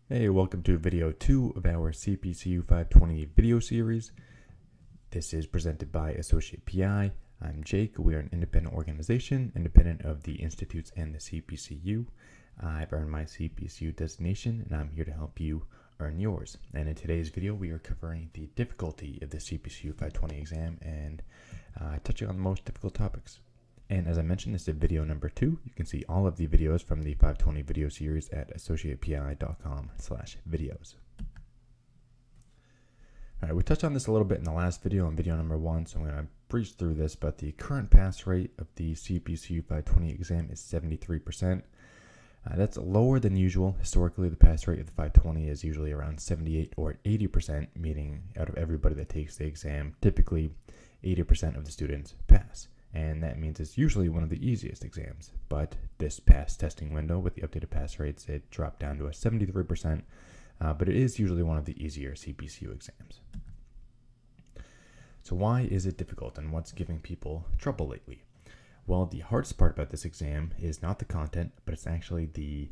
Hey, welcome to video 2 of our CPCU 520 video series. This is presented by AssociatePI. I'm Jake. We are an independent organization, independent of the institutes and the CPCU. I've earned my CPCU designation, and I'm here to help you earn yours. And in today's video, we are covering the difficulty of the CPCU 520 exam and touching on the most difficult topics. And as I mentioned, this is video number 2. You can see all of the videos from the 520 video series at AssociatePI.com/videos. All right, we touched on this a little bit in the last video, in video number 1, so I'm going to breeze through this, but the current pass rate of the CPCU 520 exam is 73%. That's lower than usual. Historically, the pass rate of the 520 is usually around 78 or 80%, meaning out of everybody that takes the exam, typically 80% of the students pass. And that means it's usually one of the easiest exams. But this past testing window with the updated pass rates, it dropped down to a 73%, but it is usually one of the easier CPCU exams. So why is it difficult, and what's giving people trouble lately? Well, the hardest part about this exam is not the content, but it's actually the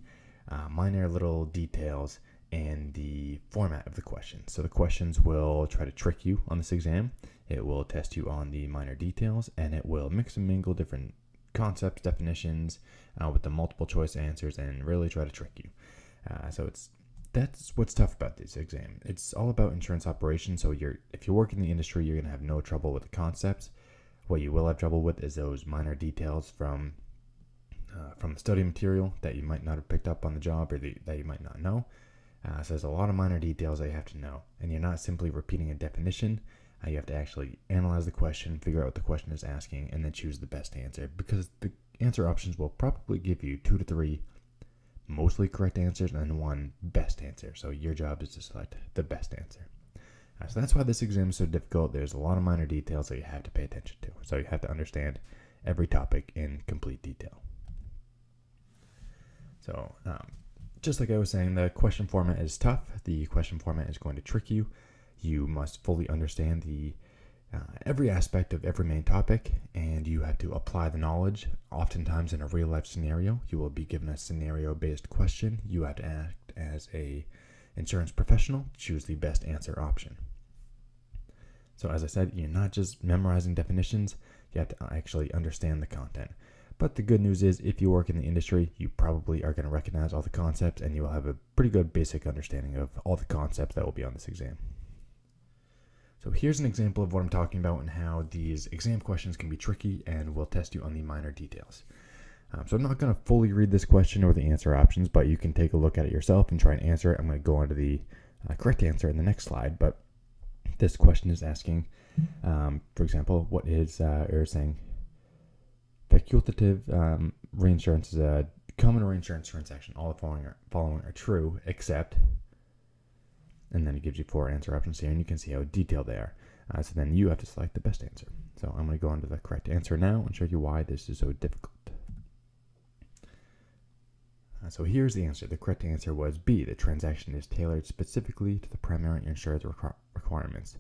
minor little details and the format of the questions. So the questions will try to trick you on this exam. It will test you on the minor details, and it will mix and mingle different concepts, definitions with the multiple choice answers, and really try to trick you. That's what's tough about this exam. It's all about insurance operations. So if you work in the industry, you're gonna have no trouble with the concepts. What you will have trouble with is those minor details from the study material that you might not have picked up on the job, or that you might not know. So there's a lot of minor details that you have to know, and you're not simply repeating a definition. You have to actually analyze the question, figure out what the question is asking, and then choose the best answer, because the answer options will probably give you 2 to 3 mostly correct answers and 1 best answer. So your job is to select the best answer. So that's why this exam is so difficult. There's a lot of minor details that you have to pay attention to. So you have to understand every topic in complete detail. So just like I was saying, the question format is tough. The question format is going to trick you. You must fully understand every aspect of every main topic, and you have to apply the knowledge. Oftentimes in a real-life scenario, you will be given a scenario-based question. You have to act as a insurance professional, choose the best answer option. So as I said, you're not just memorizing definitions, you have to actually understand the content. But the good news is, if you work in the industry, you probably are going to recognize all the concepts, and you will have a pretty good basic understanding of all the concepts that will be on this exam. So here's an example of what I'm talking about and how these exam questions can be tricky and will test you on the minor details. So I'm not going to fully read this question or the answer options, but you can take a look at it yourself and try and answer it. I'm going to go on to the correct answer in the next slide, but this question is asking, for example, what is, or saying, facultative reinsurance is a common reinsurance transaction. All the following are true, except, and then it gives you 4 answer options here, and you can see how detailed they are. So then you have to select the best answer. So I'm going to go on to the correct answer now and show you why this is so difficult. So here's the answer. The correct answer was B. The transaction is tailored specifically to the primary insurer's requirements.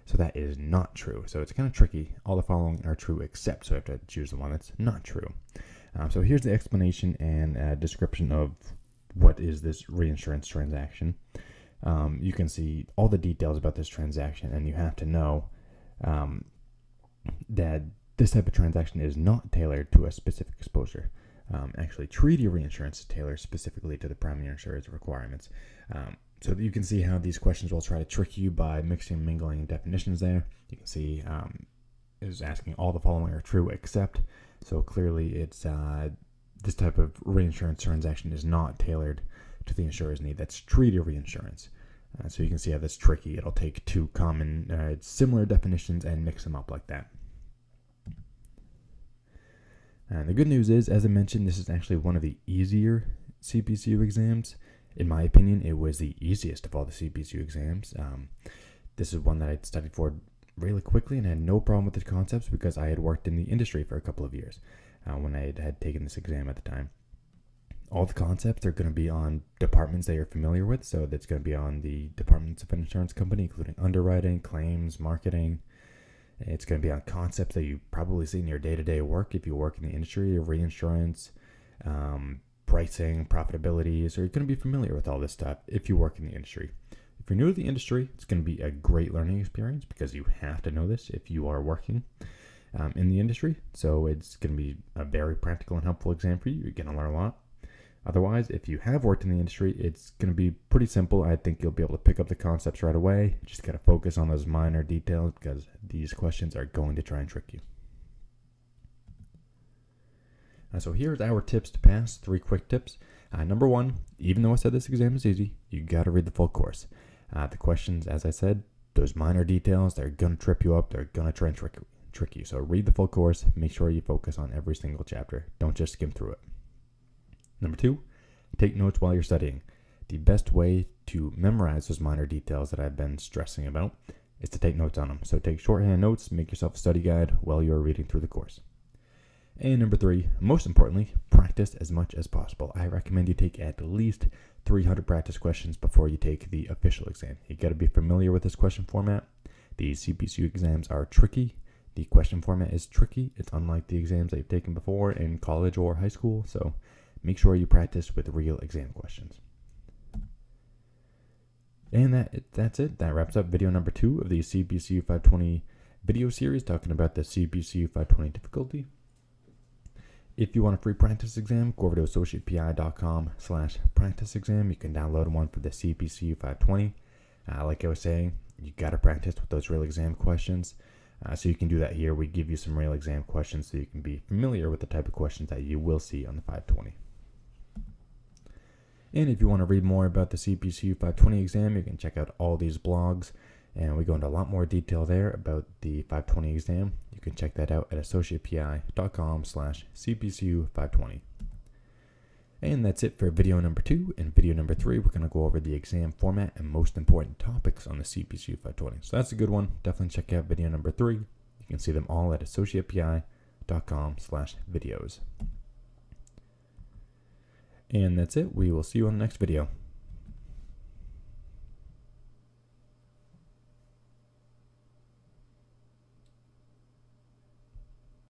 So that is not true. So it's kind of tricky. All the following are true except, so I have to choose the one that's not true. So here's the explanation and description of what is this reinsurance transaction. You can see all the details about this transaction, and you have to know that this type of transaction is not tailored to a specific exposure. Actually, treaty reinsurance is tailored specifically to the primary insurer's requirements. So you can see how these questions will try to trick you by mixing and mingling definitions there. You can see it is asking all the following are true except. So clearly it's this type of reinsurance transaction is not tailored to the insurer's need. That's treaty reinsurance. So you can see how that's tricky. It'll take 2 common similar definitions and mix them up like that. And the good news is, as I mentioned, this is actually one of the easier CPCU exams. In my opinion, it was the easiest of all the CPCU exams. This is one that I studied for really quickly and had no problem with the concepts because I had worked in the industry for a couple of years when I had taken this exam at the time. All the concepts are going to be on departments that you're familiar with. So that's going to be on the departments of an insurance company, including underwriting, claims, marketing. It's going to be on concepts that you probably see in your day-to-day work if you work in the industry, reinsurance, pricing, profitability. So you're going to be familiar with all this stuff if you work in the industry. If you're new to the industry, it's going to be a great learning experience because you have to know this if you are working in the industry. So it's going to be a very practical and helpful exam for you. You're going to learn a lot. Otherwise, if you have worked in the industry, it's going to be pretty simple. I think you'll be able to pick up the concepts right away. Just got to focus on those minor details because these questions are going to try and trick you. So here's our tips to pass, 3 quick tips. Number 1, even though I said this exam is easy, you got to read the full course. The questions, as I said, those minor details, they're going to trip you up. They're going to try and trick you. So read the full course. Make sure you focus on every single chapter. Don't just skim through it. Number 2, take notes while you're studying. The best way to memorize those minor details that I've been stressing about is to take notes on them. So take shorthand notes, make yourself a study guide while you're reading through the course. And number 3, most importantly, practice as much as possible. I recommend you take at least 300 practice questions before you take the official exam. You got to be familiar with this question format. The CPCU exams are tricky. The question format is tricky. It's unlike the exams that you've taken before in college or high school. So make sure you practice with real exam questions. And that's it. That wraps up video number 2 of the CPCU 520 video series talking about the CPCU 520 difficulty. If you want a free practice exam, go over to AssociatePI.com/practice exam. You can download one for the CPCU 520. Like I was saying, you got to practice with those real exam questions. So you can do that here. We give you some real exam questions so you can be familiar with the type of questions that you will see on the 520. And if you want to read more about the CPCU 520 exam, you can check out all these blogs. And we go into a lot more detail there about the 520 exam. You can check that out at AssociatePI.com/CPCU 520. And that's it for video number 2. In video number 3, we're going to go over the exam format and most important topics on the CPCU 520. So that's a good one. Definitely check out video number 3. You can see them all at AssociatePI.com/videos. And that's it. We will see you on the next video.